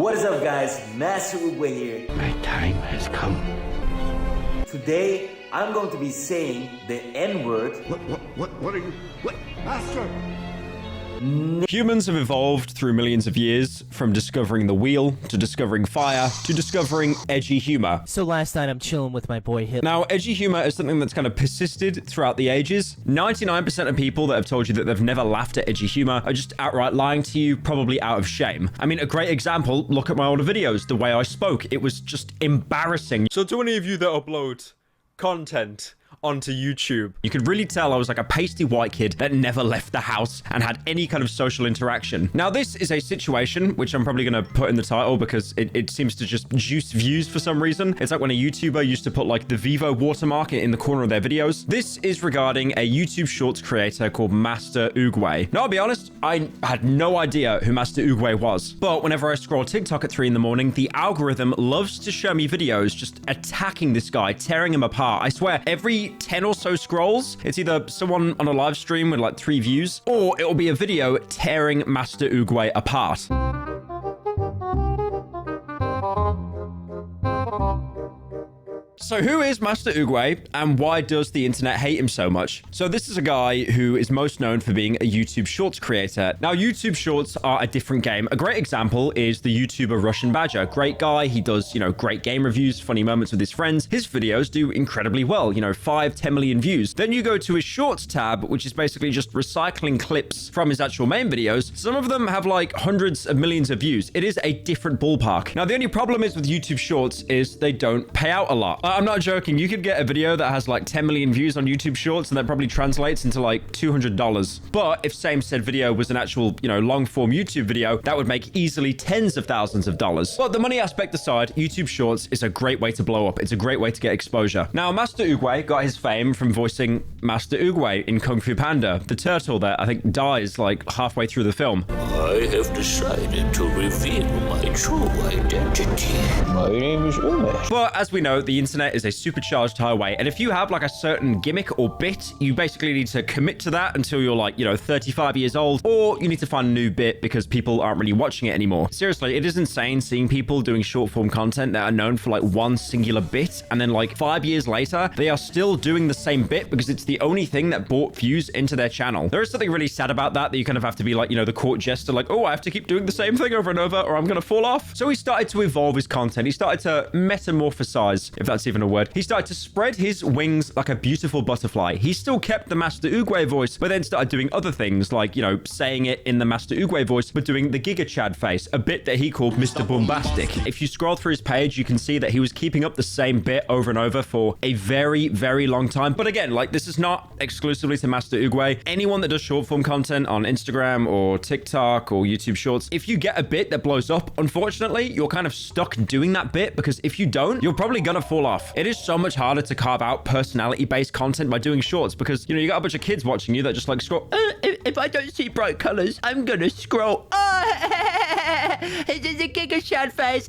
What is up guys, Master Oogway here. My time has come. Today, I'm going to be saying the N-word. What are you? What? Master! Humans have evolved through millions of years, from discovering the wheel, to discovering fire, to discovering edgy humor. So last night I'm chilling with my boy Hitler. Now, edgy humor is something that's kind of persisted throughout the ages. 99% of people that have told you that they've never laughed at edgy humor are just outright lying to you, probably out of shame. I mean, a great example, look at my older videos, the way I spoke. It was just embarrassing. So to any of you that upload content onto YouTube, you could really tell I was like a pasty white kid that never left the house and had any kind of social interaction. Now, this is a situation which I'm probably going to put in the title because it seems to just juice views for some reason. It's like when a YouTuber used to put like the Vivo watermark in the corner of their videos. This is regarding a YouTube Shorts creator called Master Oogway. Now, I'll be honest, I had no idea who Master Oogway was. But whenever I scroll TikTok at 3 in the morning, the algorithm loves to show me videos just attacking this guy, tearing him apart. I swear, every 10 or so scrolls, it's either someone on a live stream with like 3 views, or it will be a video tearing Master Oogway apart. So who is Master Oogway and why does the internet hate him so much? So this is a guy who is most known for being a YouTube Shorts creator. Now, YouTube Shorts are a different game. A great example is the YouTuber Russian Badger. Great guy. He does, great game reviews, funny moments with his friends. His videos do incredibly well, 5, 10 million views. Then you go to his Shorts tab, which is basically just recycling clips from his actual main videos. Some of them have like hundreds of millions of views. It is a different ballpark. Now, the only problem is with YouTube Shorts is they don't pay out a lot. I'm not joking. You could get a video that has like 10 million views on YouTube Shorts and that probably translates into like $200. But if same said video was an actual, long form YouTube video, that would make easily tens of thousands of dollars. But the money aspect aside, YouTube Shorts is a great way to blow up. It's a great way to get exposure. Now, Master Oogway got his fame from voicing Master Oogway in Kung Fu Panda, the turtle that I think dies like halfway through the film. I have decided to reveal my true identity. My name is Oogway. But as we know, the internet is a supercharged highway, and if you have like a certain gimmick or bit, you basically need to commit to that until you're like 35 years old, or you need to find a new bit because people aren't really watching it anymore. Seriously, it is insane seeing people doing short form content that are known for like one singular bit, and then like 5 years later they are still doing the same bit because it's the only thing that brought views into their channel. There is something really sad about that you kind of have to be like the court jester, like, oh, I have to keep doing the same thing over and over or I'm gonna fall off. So he started to evolve his content. He started to metamorphosize, if that's even a word. He started to spread his wings like a beautiful butterfly. He still kept the Master Oogway voice, but then started doing other things like, saying it in the Master Oogway voice, but doing the Giga Chad face, a bit that he called Mr. Bombastic. If you scroll through his page, you can see that he was keeping up the same bit over and over for a very, very long time. But again, like, this is not exclusively to Master Oogway. Anyone that does short form content on Instagram or TikTok or YouTube Shorts, if you get a bit that blows up, unfortunately, you're kind of stuck doing that bit because if you don't, you're probably gonna fall off. It is so much harder to carve out personality-based content by doing shorts because, you got a bunch of kids watching you that just like scroll. If I don't see bright colors, I'm gonna scroll. It's a Giga Chad face.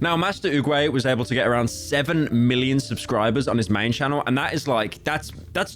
Now, Master Oogway was able to get around 7 million subscribers on his main channel, and that is like, that's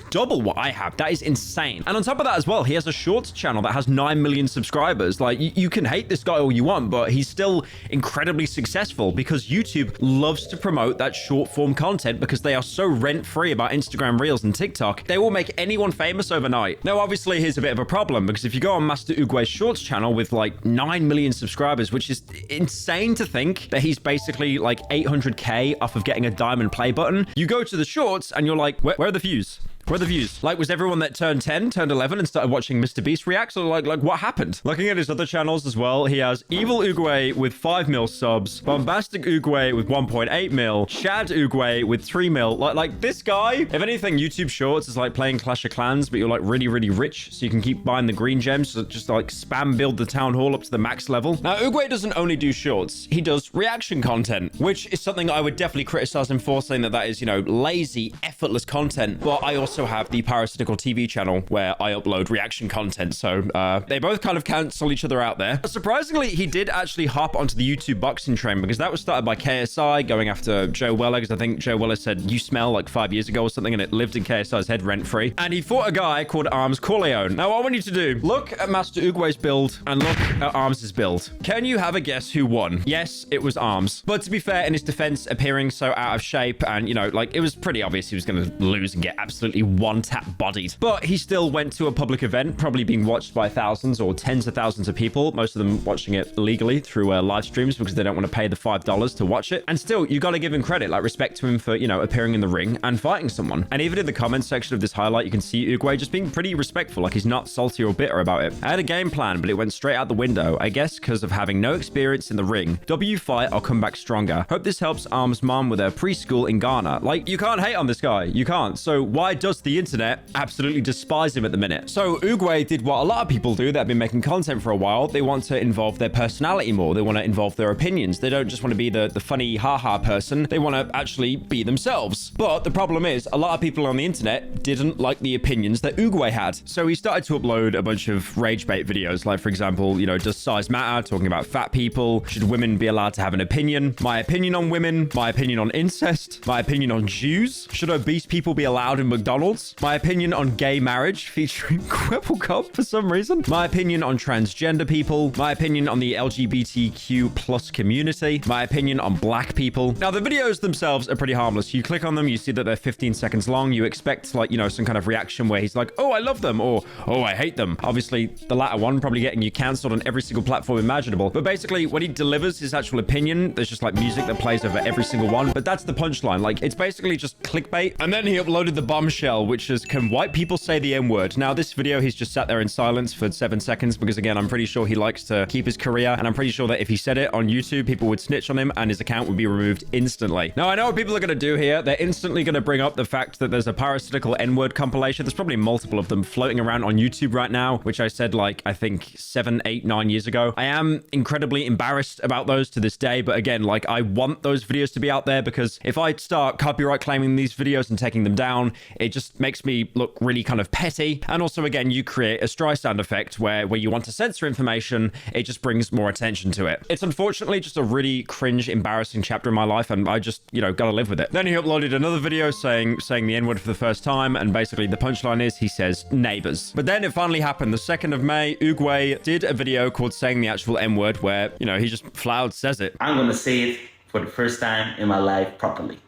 double what I have. That is insane. And on top of that as well, he has a Shorts channel that has 9 million subscribers. Like, you can hate this guy all you want, but he's still incredibly successful because YouTube loves to promote that short form content because they are so rent-free about Instagram Reels and TikTok. They will make anyone famous overnight. Now, obviously, here's a bit of a problem because if you go on Master Oogway's Shorts channel with like 9 million subscribers, which is insane to think that he's basically like 800K off of getting a diamond play button, you go to the Shorts and you're like, where are the views? Where are the views? Like, was everyone that turned 10, turned 11 and started watching Mr. Beast reacts? Or like what happened? Looking at his other channels as well, he has Evil Oogway with 5 mil subs, Bombastic Oogway with 1.8 mil, Shad Oogway with 3 mil. Like this guy, if anything, YouTube Shorts is like playing Clash of Clans, but you're like really, really rich, so you can keep buying the green gems, so just like spam build the town hall up to the max level. Now, Oogway doesn't only do shorts, he does reaction content, which is something I would definitely criticize him for, saying that is, lazy, effortless content. But I also also have the Parasitical TV channel where I upload reaction content. So they both kind of cancel each other out there. But surprisingly, he did actually hop onto the YouTube boxing train because that was started by KSI going after Joe Weller, because I think Joe Weller said, "You smell," like 5 years ago or something, and it lived in KSI's head rent-free. And he fought a guy called Arms Corleone. Now, what I want you to do, look at Master Oogway's build and look at Arms' build. Can you have a guess who won? Yes, it was Arms. But to be fair, in his defense, appearing so out of shape and, you know, like, it was pretty obvious he was going to lose and get absolutely one-tap bodied. But he still went to a public event, probably being watched by thousands or tens of thousands of people, most of them watching it illegally through live streams because they don't want to pay the $5 to watch it. And still, you got to give him credit, like respect to him for, you know, appearing in the ring and fighting someone. And even in the comments section of this highlight, you can see Oogway just being pretty respectful, like he's not salty or bitter about it. I had a game plan, but it went straight out the window, I guess because of having no experience in the ring. W fight, I'll come back stronger. Hope this helps Arm's mom with her preschool in Ghana. Like, you can't hate on this guy. You can't. So why does the internet absolutely despise him at the minute? So Oogway did what a lot of people do that have been making content for a while. They want to involve their personality more. They want to involve their opinions. They don't just want to be the funny haha person. They want to actually be themselves. But the problem is, a lot of people on the internet didn't like the opinions that Oogway had. So he started to upload a bunch of rage bait videos. Like, for example, you know, does size matter? Talking about fat people. Should women be allowed to have an opinion? My opinion on women. My opinion on incest. My opinion on Jews. Should obese people be allowed in McDonald's? My opinion on gay marriage featuring Quibblecop for some reason. My opinion on transgender people. My opinion on the LGBTQ plus community. My opinion on black people. Now, the videos themselves are pretty harmless. You click on them, you see that they're 15 seconds long. You expect, like, you know, some kind of reaction where he's like, "Oh, I love them," or "Oh, I hate them." Obviously, the latter one probably getting you cancelled on every single platform imaginable. But basically, when he delivers his actual opinion, there's just like music that plays over every single one. But that's the punchline. Like, it's basically just clickbait. And then he uploaded the bombshell, which is, "Can white people say the N-word?" Now, this video, he's just sat there in silence for 7 seconds because, again, I'm pretty sure he likes to keep his career. And I'm pretty sure that if he said it on YouTube, people would snitch on him and his account would be removed instantly. Now, I know what people are going to do here. They're instantly going to bring up the fact that there's a parasitical N-word compilation. There's probably multiple of them floating around on YouTube right now, which I said, like, I think 7, 8, 9 years ago. I am incredibly embarrassed about those to this day. But again, like, I want those videos to be out there because if I start copyright claiming these videos and taking them down, it just makes me look really kind of petty. And also, again, you create a Streisand effect where you want to censor information, it just brings more attention to it. It's unfortunately just a really cringe, embarrassing chapter in my life, and I just, you know, gotta live with it. Then he uploaded another video saying the N-word for the first time, and basically the punchline is he says neighbors. But then it finally happened. The 2nd of May, Oogway did a video called saying the actual N-word where, you know, he just flat out says it. I'm gonna say it for the first time in my life properly.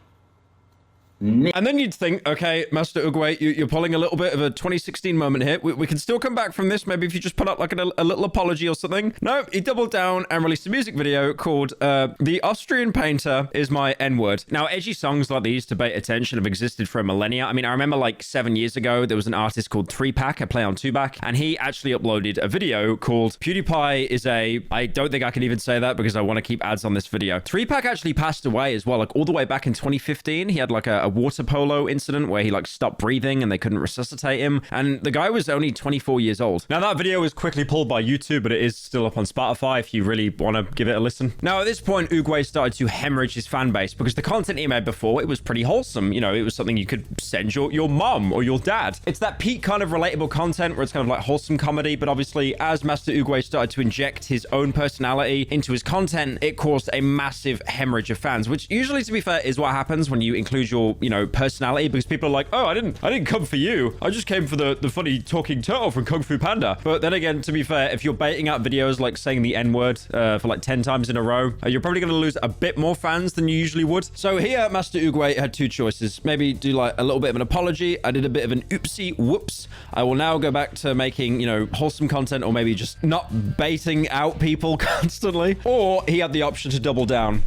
And then you'd think, okay, Master Oogway, you're pulling a little bit of a 2016 moment here. We can still come back from this. Maybe if you just put up like a little apology or something. No, he doubled down and released a music video called The Austrian Painter Is My N-Word. Now, edgy songs like these to bait attention have existed for a millennia. I mean, I remember like 7 years ago, there was an artist called 3Pack, a play on 2back, and he actually uploaded a video called PewDiePie is a... I don't think I can even say that because I want to keep ads on this video. 3Pack actually passed away as well, like all the way back in 2015. He had like a water polo incident where he like stopped breathing and they couldn't resuscitate him, and the guy was only 24 years old. Now, that video was quickly pulled by YouTube, but it is still up on Spotify if you really want to give it a listen. Now, at this point, Oogway started to hemorrhage his fan base because the content he made before, it was pretty wholesome. You know, it was something you could send your mom or your dad. It's that peak kind of relatable content where it's kind of like wholesome comedy, but obviously as Master Oogway started to inject his own personality into his content, it caused a massive hemorrhage of fans, which usually, to be fair, is what happens when you include your, you know, personality, because people are like, "Oh, I didn't come for you. I just came for the funny talking turtle from Kung Fu Panda." But then again, to be fair, if you're baiting out videos like saying the N-word for like 10 times in a row, you're probably going to lose a bit more fans than you usually would. So here, Master Oogway had two choices. Maybe do like a little bit of an apology. I did a bit of an oopsie whoops. I will now go back to making, you know, wholesome content, or maybe just not baiting out people constantly. Or he had the option to double down.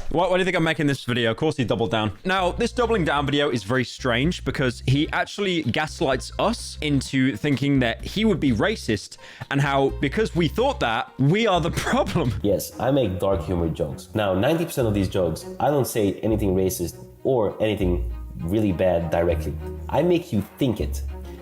Why do you think I'm making this video? Of course he doubled down. Now, this doubling down video is very strange because he actually gaslights us into thinking that he would be racist, and how, because we thought that, we are the problem. Yes, I make dark humor jokes. Now, 90% of these jokes, I don't say anything racist or anything really bad directly. I make you think it.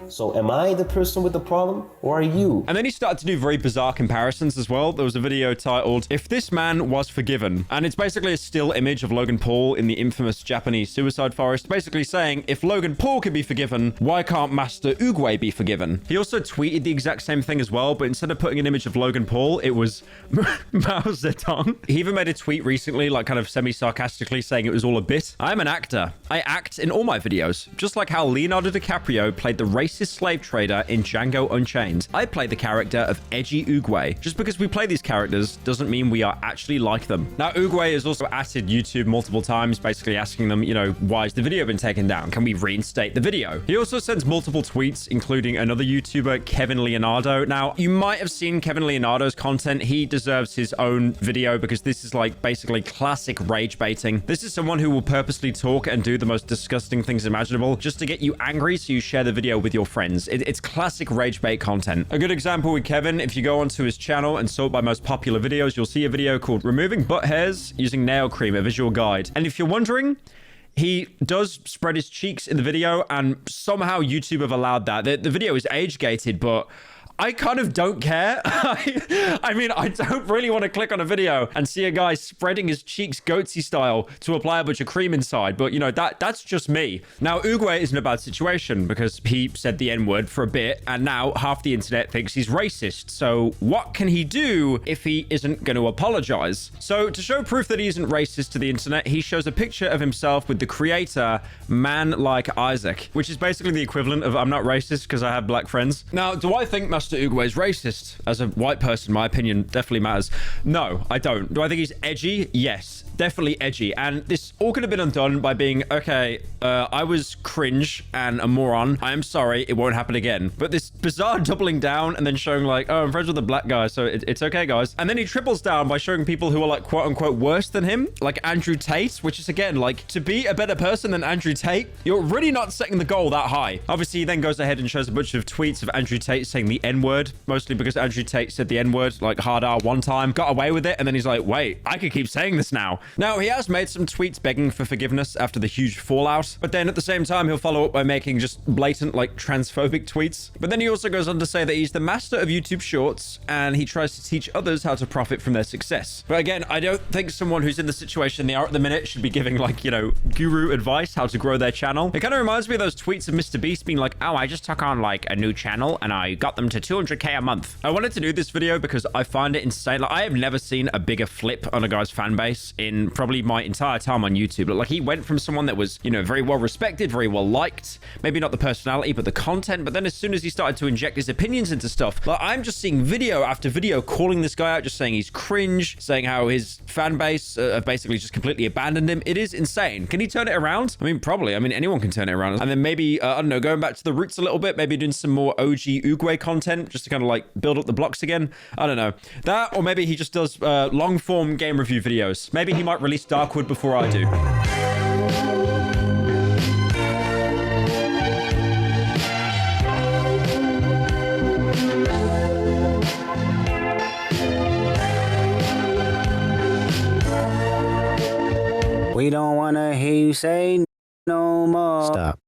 So am I the person with the problem, or are you? And then he started to do very bizarre comparisons as well. There was a video titled, "If This Man Was Forgiven." And it's basically a still image of Logan Paul in the infamous Japanese suicide forest, basically saying, if Logan Paul can be forgiven, why can't Master Oogway be forgiven? He also tweeted the exact same thing as well, but instead of putting an image of Logan Paul, it was Mao Zedong. He even made a tweet recently, like kind of semi-sarcastically saying it was all a bit. I'm an actor. I act in all my videos. Just like how Leonardo DiCaprio played the racist slave trader in Django Unchained. I play the character of Edgy Oogway. Just because we play these characters doesn't mean we are actually like them. Now, Oogway has also asked YouTube multiple times, basically asking them, you know, why has the video been taken down? Can we reinstate the video? He also sends multiple tweets, including another YouTuber, Kevin Leonardo. Now, you might have seen Kevin Leonardo's content. He deserves his own video because this is like basically classic rage baiting. This is someone who will purposely talk and do the most disgusting things imaginable just to get you angry so you share the video with your friends. It's classic rage bait content. A good example with Kevin, if you go onto his channel and sort by most popular videos, you'll see a video called Removing Butt Hairs Using Nail Cream, a visual guide. And if you're wondering, he does spread his cheeks in the video, and somehow YouTube have allowed that. The video is age-gated, but I kind of don't care. I mean, I don't really want to click on a video and see a guy spreading his cheeks goatsy style to apply a bunch of cream inside. But, you know, that's just me. Now, Oogway is in a bad situation because he said the N-word for a bit, and now half the internet thinks he's racist. So what can he do if he isn't going to apologize? So to show proof that he isn't racist to the internet, he shows a picture of himself with the creator, Man Like Isaac, which is basically the equivalent of I'm not racist because I have black friends. Now, do I think Master Oogway is racist? As a white person, my opinion definitely matters. No, I don't. Do I think he's edgy? Yes, definitely edgy. And this all could have been undone by being, okay, I was cringe and a moron. I am sorry, it won't happen again. But this bizarre doubling down and then showing like, oh, I'm friends with a black guy, so it's okay, guys. And then he triples down by showing people who are like, quote unquote, worse than him, like Andrew Tate, which is again, like, to be a better person than Andrew Tate, you're really not setting the goal that high. Obviously, he then goes ahead and shows a bunch of tweets of Andrew Tate saying the N-word, mostly because Andrew Tate said the N-word, like hard R one time, got away with it, and then he's like, wait, I could keep saying this now. Now, he has made some tweets begging for forgiveness after the huge fallout, but then at the same time, he'll follow up by making just blatant, like, transphobic tweets. But then he also goes on to say that he's the master of YouTube Shorts, and he tries to teach others how to profit from their success. But again, I don't think someone who's in the situation they are at the minute should be giving, like, you know, guru advice how to grow their channel. It kind of reminds me of those tweets of Mr. Beast being like, oh, I just took on, like, a new channel, and I got them to 200k a month. I wanted to do this video because I find it insane. Like, I have never seen a bigger flip on a guy's fan base in probably my entire time on YouTube. Like, he went from someone that was, you know, very well respected, very well liked, maybe not the personality, but the content. But then as soon as he started to inject his opinions into stuff, like, I'm just seeing video after video calling this guy out, just saying he's cringe, saying how his fan base have basically just completely abandoned him. It is insane. Can he turn it around? I mean, probably. I mean, anyone can turn it around. And then maybe, I don't know, going back to the roots a little bit, maybe doing some more OG Oogway content just to kind of like build up the blocks again. I don't know. That, or maybe he just does long form game review videos. Maybe he might release Darkwood before I do. We don't want to hear you say no more. Stop.